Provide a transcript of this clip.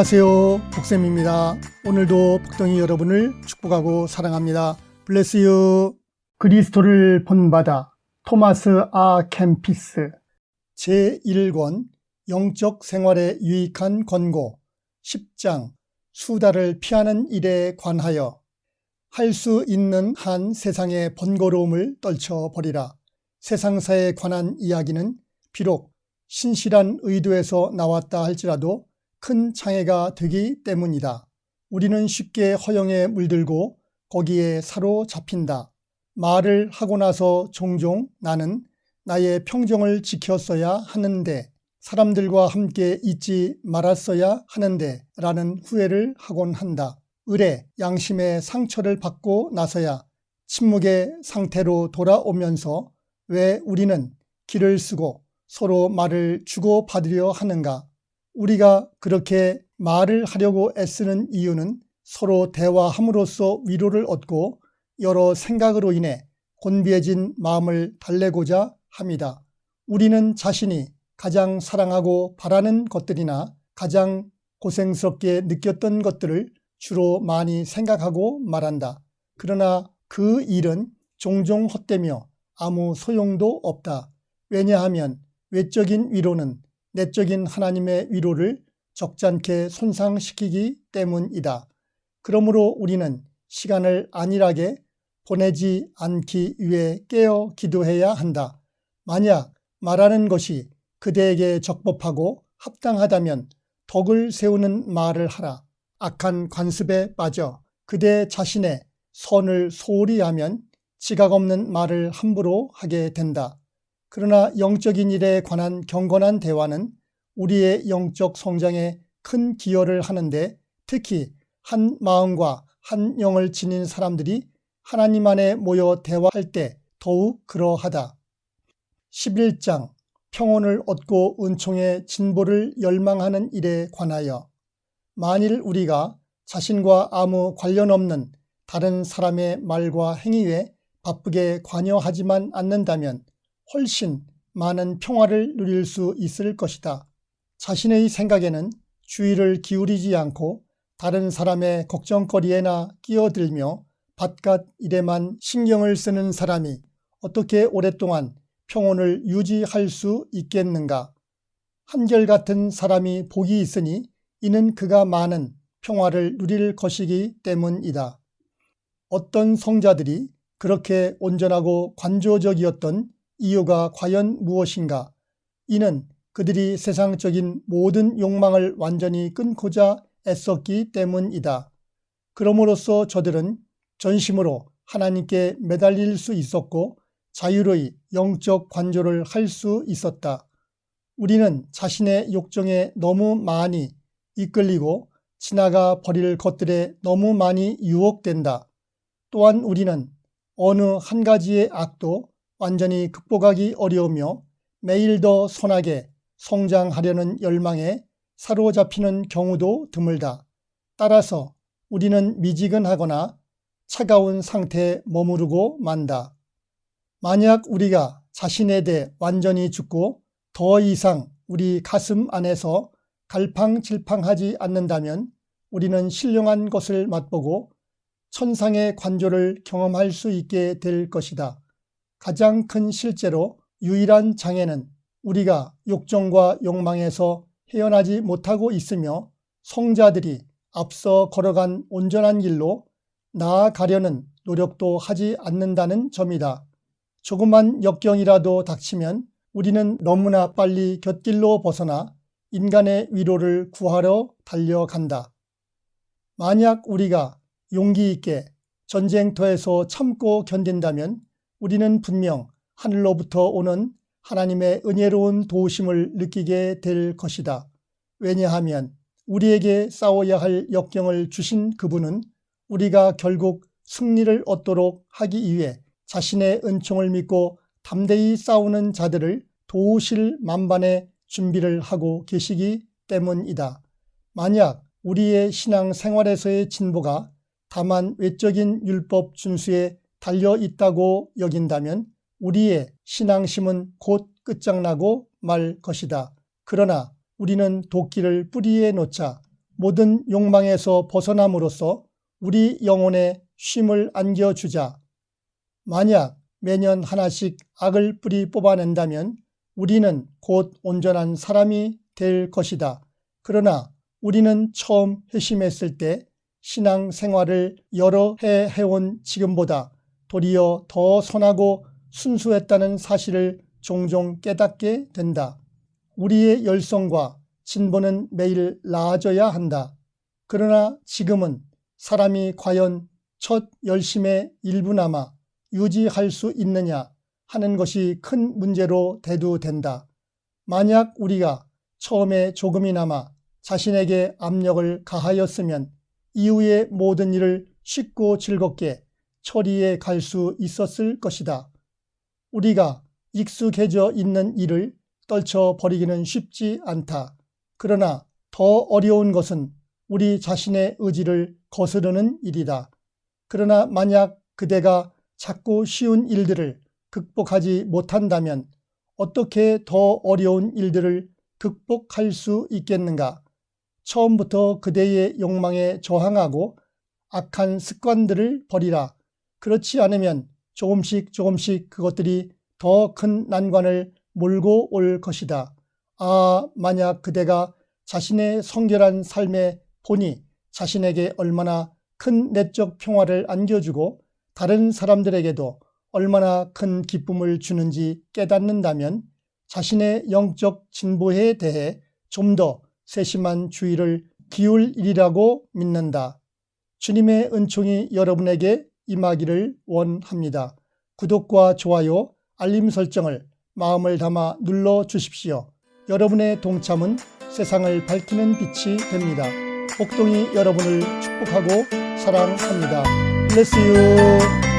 안녕하세요, 복쌤입니다. 오늘도 복덩이 여러분을 축복하고 사랑합니다. 블레스 유. 그리스도를 본받아, 토마스 아 캠피스. 제1권 영적 생활에 유익한 권고 10장 수다를 피하는 일에 관하여 할 수 있는 한 세상의 번거로움을 떨쳐버리라. 세상사에 관한 이야기는 비록 신실한 의도에서 나왔다 할지라도 큰 장애가 되기 때문이다. 우리는 쉽게 허영에 물들고 거기에 사로잡힌다. 말을 하고 나서 종종 나는 나의 평정을 지켰어야 하는데, 사람들과 함께 있지 말았어야 하는데 라는 후회를 하곤 한다. 의례, 양심의 상처를 받고 나서야 침묵의 상태로 돌아오면서 왜 우리는 길을 쓰고 서로 말을 주고받으려 하는가? 우리가 그렇게 말을 하려고 애쓰는 이유는 서로 대화함으로써 위로를 얻고 여러 생각으로 인해 곤비해진 마음을 달래고자 합니다. 우리는 자신이 가장 사랑하고 바라는 것들이나 가장 고생스럽게 느꼈던 것들을 주로 많이 생각하고 말한다. 그러나 그 일은 종종 헛되며 아무 소용도 없다. 왜냐하면 외적인 위로는 내적인 하나님의 위로를 적잖게 손상시키기 때문이다. 그러므로 우리는 시간을 안일하게 보내지 않기 위해 깨어 기도해야 한다. 만약 말하는 것이 그대에게 적법하고 합당하다면 덕을 세우는 말을 하라. 악한 관습에 빠져 그대 자신의 선을 소홀히 하면 지각 없는 말을 함부로 하게 된다. 그러나 영적인 일에 관한 경건한 대화는 우리의 영적 성장에 큰 기여를 하는데, 특히 한 마음과 한 영을 지닌 사람들이 하나님 안에 모여 대화할 때 더욱 그러하다. 11장 평온을 얻고 은총의 진보를 열망하는 일에 관하여 만일 우리가 자신과 아무 관련 없는 다른 사람의 말과 행위에 바쁘게 관여하지만 않는다면 훨씬 많은 평화를 누릴 수 있을 것이다. 자신의 생각에는 주의를 기울이지 않고 다른 사람의 걱정거리에나 끼어들며 바깥 일에만 신경을 쓰는 사람이 어떻게 오랫동안 평온을 유지할 수 있겠는가? 한결같은 사람이 복이 있으니 이는 그가 많은 평화를 누릴 것이기 때문이다. 어떤 성자들이 그렇게 온전하고 관조적이었던 이유가 과연 무엇인가? 이는 그들이 세상적인 모든 욕망을 완전히 끊고자 애썼기 때문이다. 그럼으로써 저들은 전심으로 하나님께 매달릴 수 있었고 자유로이 영적 관조를 할 수 있었다. 우리는 자신의 욕정에 너무 많이 이끌리고 지나가 버릴 것들에 너무 많이 유혹된다. 또한 우리는 어느 한 가지의 악도 완전히 극복하기 어려우며 매일 더 선하게 성장하려는 열망에 사로잡히는 경우도 드물다. 따라서 우리는 미지근하거나 차가운 상태에 머무르고 만다. 만약 우리가 자신에 대해 완전히 죽고 더 이상 우리 가슴 안에서 갈팡질팡하지 않는다면 우리는 신령한 것을 맛보고 천상의 관조를 경험할 수 있게 될 것이다. 가장 큰 실제로 유일한 장애는 우리가 욕정과 욕망에서 헤어나지 못하고 있으며 성자들이 앞서 걸어간 온전한 길로 나아가려는 노력도 하지 않는다는 점이다. 조그만 역경이라도 닥치면 우리는 너무나 빨리 곁길로 벗어나 인간의 위로를 구하러 달려간다. 만약 우리가 용기 있게 전쟁터에서 참고 견딘다면 우리는 분명 하늘로부터 오는 하나님의 은혜로운 도우심을 느끼게 될 것이다. 왜냐하면 우리에게 싸워야 할 역경을 주신 그분은 우리가 결국 승리를 얻도록 하기 위해 자신의 은총을 믿고 담대히 싸우는 자들을 도우실 만반의 준비를 하고 계시기 때문이다. 만약 우리의 신앙 생활에서의 진보가 다만 외적인 율법 준수에 달려 있다고 여긴다면 우리의 신앙심은 곧 끝장나고 말 것이다. 그러나 우리는 도끼를 뿌리에 놓자 모든 욕망에서 벗어남으로써 우리 영혼에 쉼을 안겨주자. 만약 매년 하나씩 악을 뿌리 뽑아낸다면 우리는 곧 온전한 사람이 될 것이다. 그러나 우리는 처음 회심했을 때 신앙 생활을 여러 해 해온 지금보다 도리어 더 선하고 순수했다는 사실을 종종 깨닫게 된다. 우리의 열성과 진보는 매일 나아져야 한다. 그러나 지금은 사람이 과연 첫 열심의 일부나마 유지할 수 있느냐 하는 것이 큰 문제로 대두된다. 만약 우리가 처음에 조금이나마 자신에게 압력을 가하였으면 이후의 모든 일을 쉽고 즐겁게 처리해 갈 수 있었을 것이다. 우리가 익숙해져 있는 일을 떨쳐버리기는 쉽지 않다. 그러나 더 어려운 것은 우리 자신의 의지를 거스르는 일이다. 그러나 만약 그대가 작고 쉬운 일들을 극복하지 못한다면 어떻게 더 어려운 일들을 극복할 수 있겠는가? 처음부터 그대의 욕망에 저항하고 악한 습관들을 버리라. 그렇지 않으면 조금씩 그것들이 더 큰 난관을 몰고 올 것이다. 만약 그대가 자신의 성결한 삶의 본이 자신에게 얼마나 큰 내적 평화를 안겨주고 다른 사람들에게도 얼마나 큰 기쁨을 주는지 깨닫는다면 자신의 영적 진보에 대해 좀 더 세심한 주의를 기울이리라고 믿는다. 주님의 은총이 여러분에게 임하기를 원합니다. 구독과 좋아요, 알림 설정을 마음을 담아 눌러주십시오. 여러분의 동참은 세상을 밝히는 빛이 됩니다. 복동이 여러분을 축복하고 사랑합니다. Bless you.